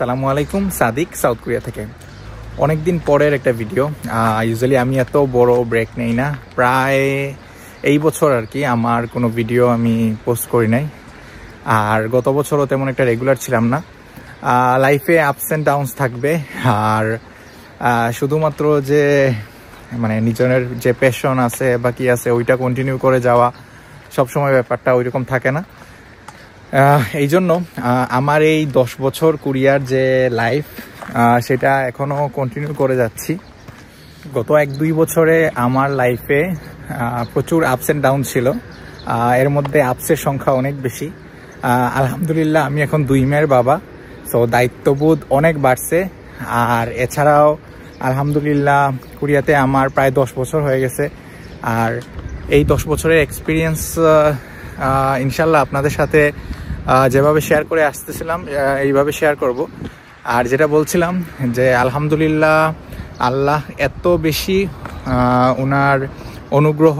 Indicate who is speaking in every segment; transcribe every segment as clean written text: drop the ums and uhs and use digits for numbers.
Speaker 1: আসসালামু আলাইকুম, Sadiq south Korea থেকে। অনেক দিন পরের একটা ভিডিও। ইউজুয়ালি আমি এত বড় ব্রেক নেই না, প্রায় এই বছর আর কি আমার কোনো ভিডিও আমি পোস্ট করি নাই। আর গত বছরও তেমন একটা রেগুলার ছিলাম না। লাইফে আপস অ্যান্ড ডাউনস থাকবে, আর শুধুমাত্র যে মানে নিজের যে প্যাশন আছে বা কি আছে ওইটা কন্টিনিউ করে যাওয়া সবসময় ব্যাপারটা ওইরকম থাকে না। এই জন্য আমার এই 10 বছর কোরিয়ার যে লাইফ সেটা এখনও কন্টিনিউ করে যাচ্ছি। গত 1-2 বছরে আমার লাইফে প্রচুর আপস অ্যান্ড ডাউন ছিল। এর মধ্যে আপসের সংখ্যা অনেক বেশি। আলহামদুলিল্লাহ আমি এখন 2 মেয়ের বাবা, সো দায়িত্ববোধ অনেক বাড়ছে। আর এছাড়াও আলহামদুলিল্লাহ কোরিয়াতে আমার প্রায় 10 বছর হয়ে গেছে। আর এই 10 বছরের এক্সপিরিয়েন্স ইনশাল্লাহ আপনাদের সাথে যেভাবে শেয়ার করে আসতেছিলাম এইভাবে শেয়ার করব। আর যেটা বলছিলাম যে আলহামদুলিল্লাহ আল্লাহ এত বেশি ওনার অনুগ্রহ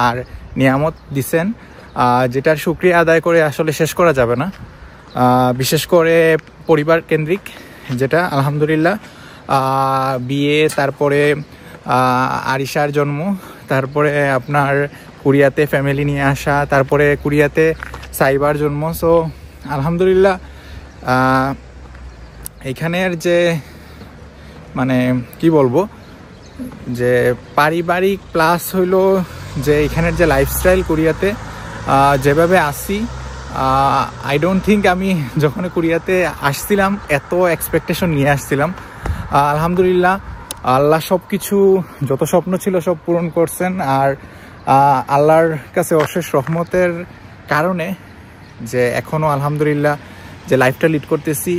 Speaker 1: আর নিয়ামত দিছেন, যেটার শুকরিয়া আদায় করে আসলে শেষ করা যাবে না। বিশেষ করে পরিবার কেন্দ্রিক, যেটা আলহামদুলিল্লাহ বিয়ে, তারপরে আরিশার জন্ম, তারপরে আপনার কোরিয়াতে ফ্যামিলি নিয়ে আসা, তারপরে কোরিয়াতে সাইবার জন্ম। সো আলহামদুলিল্লাহ এখানের যে মানে কি বলবো, যে পারিবারিক প্লাস হইলো যে এখানের যে লাইফস্টাইল কোরিয়াতে যেভাবে আসি, আই ডোন্ট থিঙ্ক আমি যখন কোরিয়াতে আসছিলাম এত এক্সপেকটেশন নিয়ে আসছিলাম। আলহামদুলিল্লাহ আল্লাহ সব কিছু, যত স্বপ্ন ছিল সব পূরণ করছেন। আর আল্লাহর কাছে অশেষ রহমতের কারণে যে এখনও আলহামদুলিল্লাহ যে লাইফটা লিড করতেছি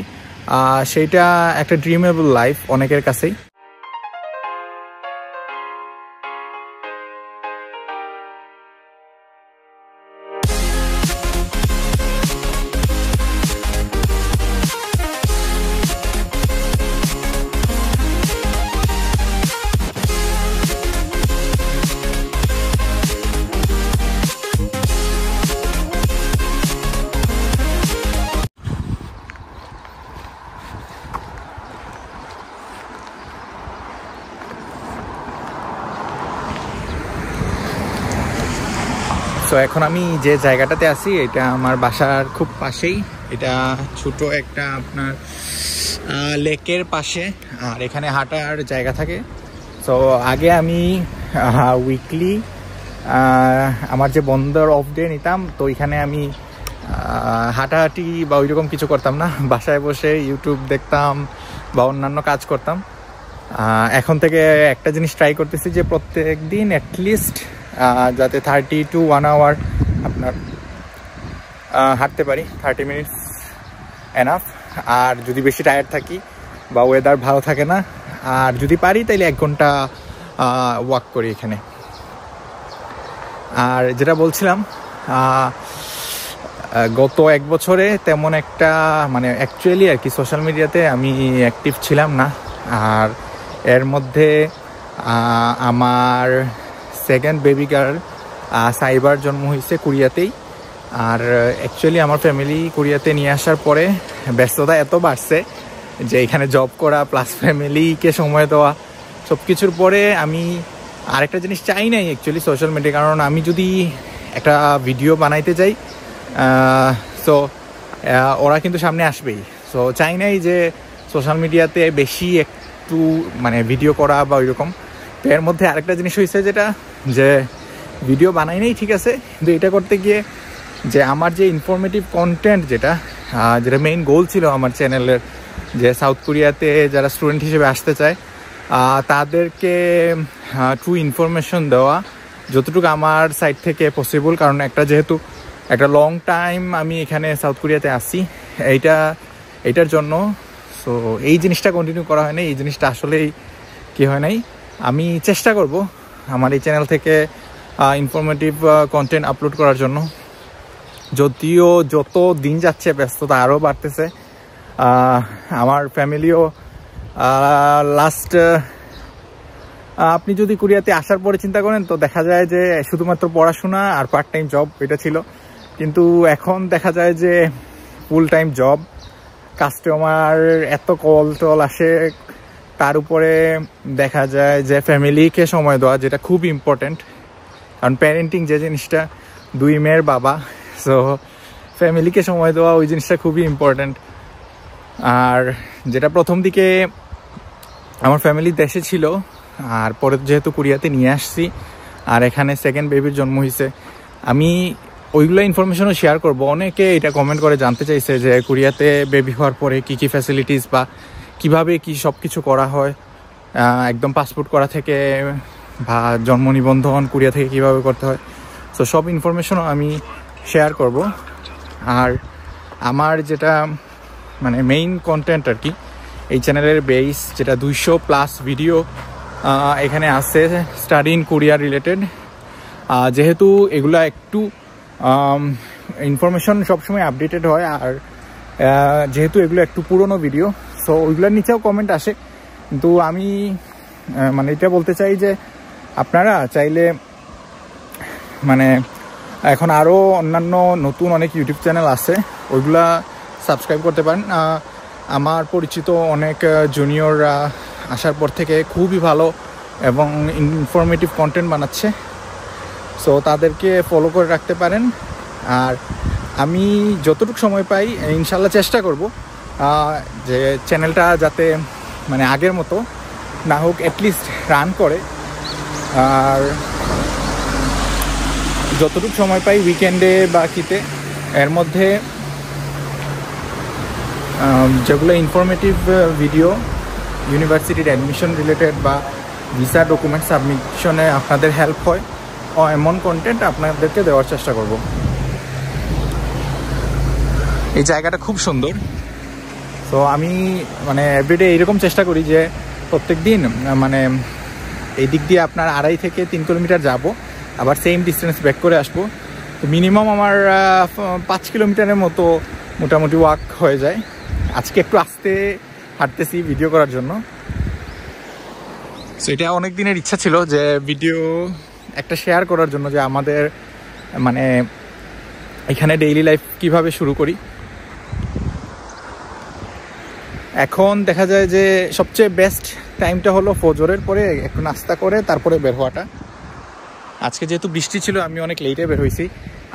Speaker 1: সেইটা একটা ড্রিমেবল লাইফ অনেকের কাছেই। তো এখন আমি যে জায়গাটাতে আছি এটা আমার বাসার খুব পাশেই। এটা ছোট একটা আপনার লেকের পাশে, আর এখানে হাঁটার জায়গা থাকে। তো আগে আমি উইকলি আমার যে বন্ধের অফ ডে নিতাম, তো এখানে আমি হাঁটাহাঁটি বা ওইরকম কিছু করতাম না, বাসায় বসে ইউটিউব দেখতাম বা অন্যান্য কাজ করতাম। এখন থেকে একটা জিনিস ট্রাই করতেছি যে প্রত্যেক দিন অ্যাটলিস্ট যাতে 30 to 1 hour আপনার হাঁটতে পারি। 30 মিনিটস এনাফ। আর যদি বেশি টায়ার্ড থাকি বা ওয়েদার ভালো থাকে না, আর যদি পারি তাইলে 1 ঘন্টা ওয়াক করি এখানে। আর যেটা বলছিলাম, গত 1 বছরে তেমন একটা মানে অ্যাকচুয়ালি আর কি সোশ্যাল মিডিয়াতে আমি অ্যাক্টিভ ছিলাম না। আর এর মধ্যে আমার সেকেন্ড বেবি গার্ল সাইবার জন্ম হয়েছে কোরিয়াতেই। আর অ্যাকচুয়ালি আমার ফ্যামিলি কোরিয়াতে নিয়ে আসার পরে ব্যস্ততা এত বাড়ছে যে এখানে জব করা প্লাস ফ্যামিলিকে সময় দেওয়া সব কিছুর পরে আমি আরেকটা জিনিস চাই নাই অ্যাকচুয়ালি সোশ্যাল মিডিয়া। কারণ আমি যদি একটা ভিডিও বানাইতে যাই সো ওরা কিন্তু সামনে আসবেই। সো চাই নাই যে সোশ্যাল মিডিয়াতে বেশি একটু মানে ভিডিও করা বা ওইরকম। তো এর মধ্যে আরেকটা জিনিস হয়েছে যেটা, যে ভিডিও বানাই নাই ঠিক আছে, কিন্তু এটা করতে গিয়ে যে আমার যে ইনফরমেটিভ কন্টেন্ট যেটা মেইন গোল ছিল আমার চ্যানেলের, যে সাউথ কোরিয়াতে যারা স্টুডেন্ট হিসেবে আসতে চায় তাদেরকে ট্রু ইনফরমেশন দেওয়া যতটুকু আমার সাইড থেকে পসিবল। কারণ যেহেতু একটা লং টাইম আমি এখানে সাউথ কোরিয়াতে আসি এইটার জন্য। সো এই জিনিসটা কন্টিনিউ করা হয় নাই, এই জিনিসটা আসলেই কি হয় নাই। আমি চেষ্টা করব আমার এই চ্যানেল থেকে ইনফরমেটিভ কন্টেন্ট আপলোড করার জন্য। যদিও যত দিন যাচ্ছে ব্যস্ততা আরও বাড়তেছে। আমার ফ্যামিলিও লাস্ট আপনি যদি কোরিয়াতে আসার পরে চিন্তা করেন তো দেখা যায় যে শুধুমাত্র পড়াশোনা আর পার্ট টাইম জব এটা ছিল, কিন্তু এখন দেখা যায় যে ফুল টাইম জব কাস্টমার এত কল টল আসে, তার উপরে দেখা যায় যে ফ্যামিলিকে সময় দেওয়া, যেটা খুব ইম্পর্টেন্ট। কারণ প্যারেন্টিং যে জিনিসটা, 2 মেয়ের বাবা, সো ফ্যামিলিকে সময় দেওয়া ওই জিনিসটা খুবই ইম্পর্টেন্ট। আর যেটা প্রথম দিকে আমার ফ্যামিলি দেশে ছিল, আর পরে যেহেতু কোরিয়াতে নিয়ে আসছি, আর এখানে সেকেন্ড বেবির জন্ম হয়েছে, আমি ওইগুলো ইনফরমেশনও শেয়ার করব। অনেকে এটা কমেন্ট করে জানতে চাইছে যে কোরিয়াতে বেবি হওয়ার পরে কী কী ফ্যাসিলিটিস বা কীভাবে কী সব কিছু করা হয়, একদম পাসপোর্ট করা থেকে বা জন্ম নিবন্ধন কোরিয়া থেকে কীভাবে করতে হয়, সো সব ইনফরমেশনও আমি শেয়ার করব। আর আমার যেটা মানে মেইন কন্টেন্ট আর কি, এই চ্যানেলের বেস যেটা 200+ ভিডিও এখানে আছে স্টাডি ইন কোরিয়া রিলেটেড। যেহেতু এগুলা একটু ইনফরমেশন সবসময় আপডেটেড হয়, আর যেহেতু এগুলো একটু পুরনো ভিডিও, সো ওইগুলোর নিচেও কমেন্ট আসে। কিন্তু আমি মানে এটা বলতে চাই যে আপনারা চাইলে মানে এখন আরও অন্যান্য নতুন অনেক ইউটিউব চ্যানেল আছে, ওইগুলা সাবস্ক্রাইব করতে পারেন। আমার পরিচিত অনেক জুনিয়ররা আসার পর থেকে খুবই ভালো এবং ইনফরমেটিভ কন্টেন্ট বানাচ্ছে, সো তাদেরকে ফলো করে রাখতে পারেন। আর আমি যতটুকু সময় পাই ইনশাল্লাহ চেষ্টা করব যে চ্যানেলটা যাতে মানে আগের মতো না হোক, অ্যাটলিস্ট রান করে। আর যতটুকু সময় পাই উইকেন্ডে বা কিতে, এর মধ্যে যেগুলো ইনফরমেটিভ ভিডিও ইউনিভার্সিটির অ্যাডমিশন রিলেটেড বা ভিসা ডকুমেন্ট সাবমিশনে আপনাদের হেল্প হয়, এমন কন্টেন্ট আপনাদেরকে দেওয়ার চেষ্টা করব। এই জায়গাটা খুব সুন্দর, তো আমি মানে এভরিডে এইরকম চেষ্টা করি যে প্রত্যেক দিন মানে এই দিক দিয়ে আপনার 2.5 থেকে 3 কিলোমিটার যাব, আবার সেম ডিস্টেন্স ব্যাক করে আসবো। তো মিনিমাম আমার 5 কিলোমিটারের মতো মোটামুটি ওয়াক হয়ে যায়। আজকে একটু আস্তে হাঁটতেছি ভিডিও করার জন্য। সো এটা অনেক দিনের ইচ্ছা ছিল যে ভিডিও একটা শেয়ার করার জন্য, যে আমাদের মানে এখানে ডেইলি লাইফ কিভাবে শুরু করি। এখন দেখা যায় যে সবচেয়ে বেস্ট টাইমটা হলো ফজরের পরে একটু নাস্তা করে তারপরে বের হওয়াটা। আজকে যেহেতু বৃষ্টি ছিল আমি অনেক লেটে বের হয়েছি,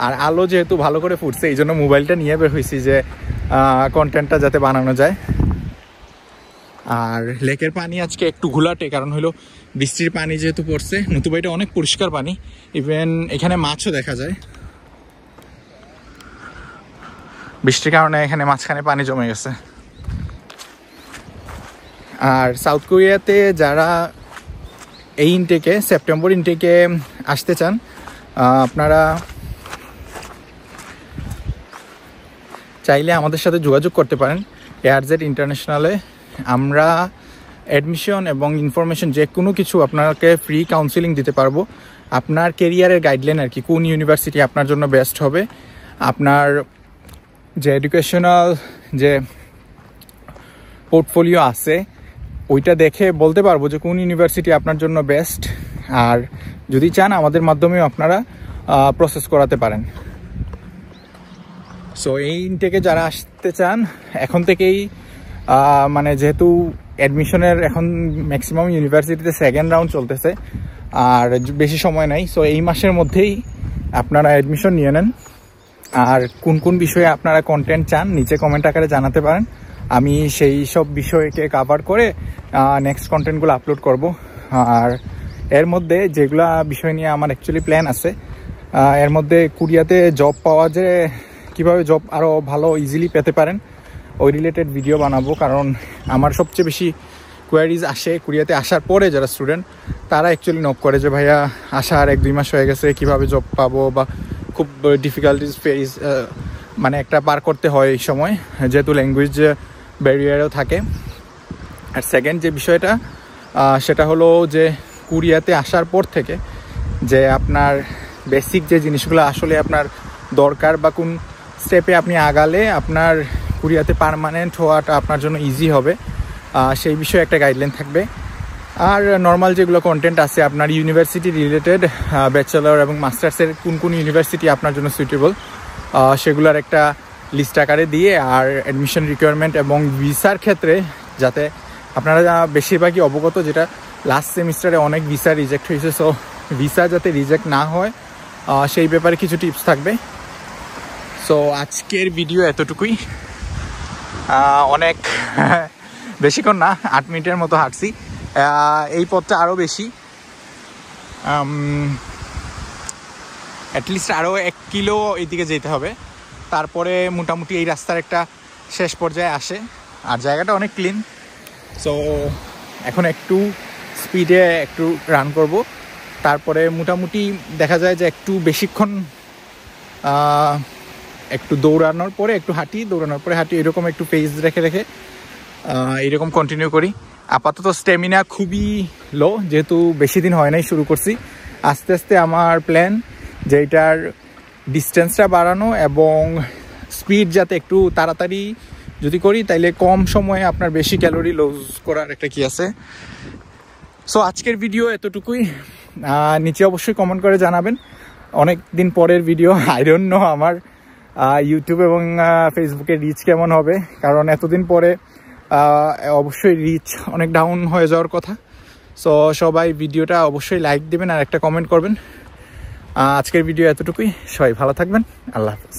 Speaker 1: আর আলো যেহেতু ভালো করে ফুটছে এই জন্য মোবাইলটা নিয়ে বের হয়েছি যে কন্টেন্টটা যাতে বানানো যায়। আর লেকের পানি আজকে একটু ঘোলাটে, কারণ হলো বৃষ্টির পানি যেহেতু পড়ছে, নতুবা এটা অনেক পরিষ্কার পানি, ইভেন এখানে মাছও দেখা যায়। বৃষ্টির কারণে এখানে মাঝখানে পানি জমে গেছে। আর সাউথ কোরিয়াতে যারা এই ইনটেকে সেপ্টেম্বর ইনটেকে আসতে চান, আপনারা চাইলে আমাদের সাথে যোগাযোগ করতে পারেন এয়ারজেড ইন্টারন্যাশনালে। আমরা অ্যাডমিশন এবং ইনফরমেশন যে কোনো কিছু আপনাকে ফ্রি কাউন্সিলিং দিতে পারবো। আপনার কেরিয়ারের গাইডলাইন আর কি, কোন ইউনিভার্সিটি আপনার জন্য বেস্ট হবে, আপনার যে এডুকেশনাল যে পোর্টফোলিও আছে ওইটা দেখে বলতে পারবো যে কোন ইউনিভার্সিটি আপনার জন্য বেস্ট। আর যদি চান আমাদের মাধ্যমেও আপনারা প্রসেস করাতে পারেন। সো এই ইনটেকে যারা আসতে চান এখন থেকেই মানে যেহেতু অ্যাডমিশনের এখন ম্যাক্সিমাম ইউনিভার্সিটিতে 2nd রাউন্ড চলতেছে আর বেশি সময় নাই, সো এই মাসের মধ্যেই আপনারা অ্যাডমিশন নিয়ে নেন। আর কোন কোন বিষয়ে আপনারা কন্টেন্ট চান নিচে কমেন্ট আকারে জানাতে পারেন, আমি সেই সব বিষয়কে কভার করে নেক্সট কন্টেন্টগুলো আপলোড করব। আর এর মধ্যে যেগুলা বিষয় নিয়ে আমার অ্যাকচুয়ালি প্ল্যান আছে, এর মধ্যে কোরিয়াতে জব পাওয়া, যে কীভাবে জব আরও ভালো ইজিলি পেতে পারেন ওই রিলেটেড ভিডিও বানাবো। কারণ আমার সবচেয়ে বেশি কোয়ারিজ আসে কোরিয়াতে আসার পরে, যারা স্টুডেন্ট তারা অ্যাকচুয়ালি নক করে যে ভাইয়া আসার 1-2 মাস হয়ে গেছে, কীভাবে জব পাবো, বা খুব ডিফিকাল্টিস ফেস মানে একটা পার করতে হয় এই সময়, যেহেতু ল্যাঙ্গুয়েজ ব্যারিয়ারও থাকে। আর সেকেন্ড যে বিষয়টা সেটা হলো যে কোরিয়াতে আসার পর থেকে যে আপনার বেসিক যে জিনিসগুলো আসলে আপনার দরকার, বা কোন স্টেপে আপনি আগালে আপনার কোরিয়াতে পার্মানেন্ট হওয়াটা আপনার জন্য ইজি হবে, সেই বিষয়ে একটা গাইডলাইন থাকবে। আর নর্মাল যেগুলো কন্টেন্ট আছে আপনার ইউনিভার্সিটি রিলেটেড, ব্যাচেলর এবং মাস্টার্সের কোন কোন ইউনিভার্সিটি আপনার জন্য সুইটেবল সেগুলোর একটা লিস্ট আকারে দিয়ে, আর অ্যাডমিশন রিকোয়ারমেন্ট এবং ভিসার ক্ষেত্রে যাতে আপনারা বেশিরভাগই অবগত, যেটা লাস্ট সেমিস্টারে অনেক ভিসা রিজেক্ট হয়েছে, সো ভিসা যাতে রিজেক্ট না হয় সেই ব্যাপারে কিছু টিপস থাকবে। সো আজকের ভিডিও এতটুকুই, অনেক বেশিক্ষণ না, 8 মিনিটের মতো হাঁটছি। এই পথটা আরও বেশি, অ্যাটলিস্ট আরও 1 কিলো এইদিকে যেতে হবে, তারপরে মোটামুটি এই রাস্তার একটা শেষ পর্যায়ে আসে। আর জায়গাটা অনেক ক্লিন। সো এখন একটু স্পিডে একটু রান করব, তারপরে মোটামুটি দেখা যায় যে একটু বেশিক্ষণ একটু দৌড়ানোর পরে একটু হাঁটি, দৌড়ানোর পরে হাঁটি, এরকম একটু পেস রেখে রেখে এরকম কন্টিনিউ করি। আপাতত স্ট্যামিনা খুবই লো, যেহেতু বেশি দিন হয় নাই শুরু করছি। আস্তে আস্তে আমার প্ল্যান যে এটার ডিস্টেন্সটা বাড়ানো এবং স্পিড যাতে একটু তাড়াতাড়ি যদি করি তাইলে কম সময়ে আপনার বেশি ক্যালোরি লুজ করার একটা কি আছে। সো আজকের ভিডিও এতটুকুই। নিচে অবশ্যই কমেন্ট করে জানাবেন অনেক দিন পরের ভিডিও। আই ডোন্ট নো আমার ইউটিউব এবং ফেসবুকে রিচ কেমন হবে, কারণ এতদিন পরে অবশ্যই রিচ অনেক ডাউন হয়ে যাওয়ার কথা। সো সবাই ভিডিওটা অবশ্যই লাইক দেবেন আর একটা কমেন্ট করবেন। আজকের ভিডিও এতটুকুই, সবাই ভালো থাকবেন, আল্লাহ হাফেজ।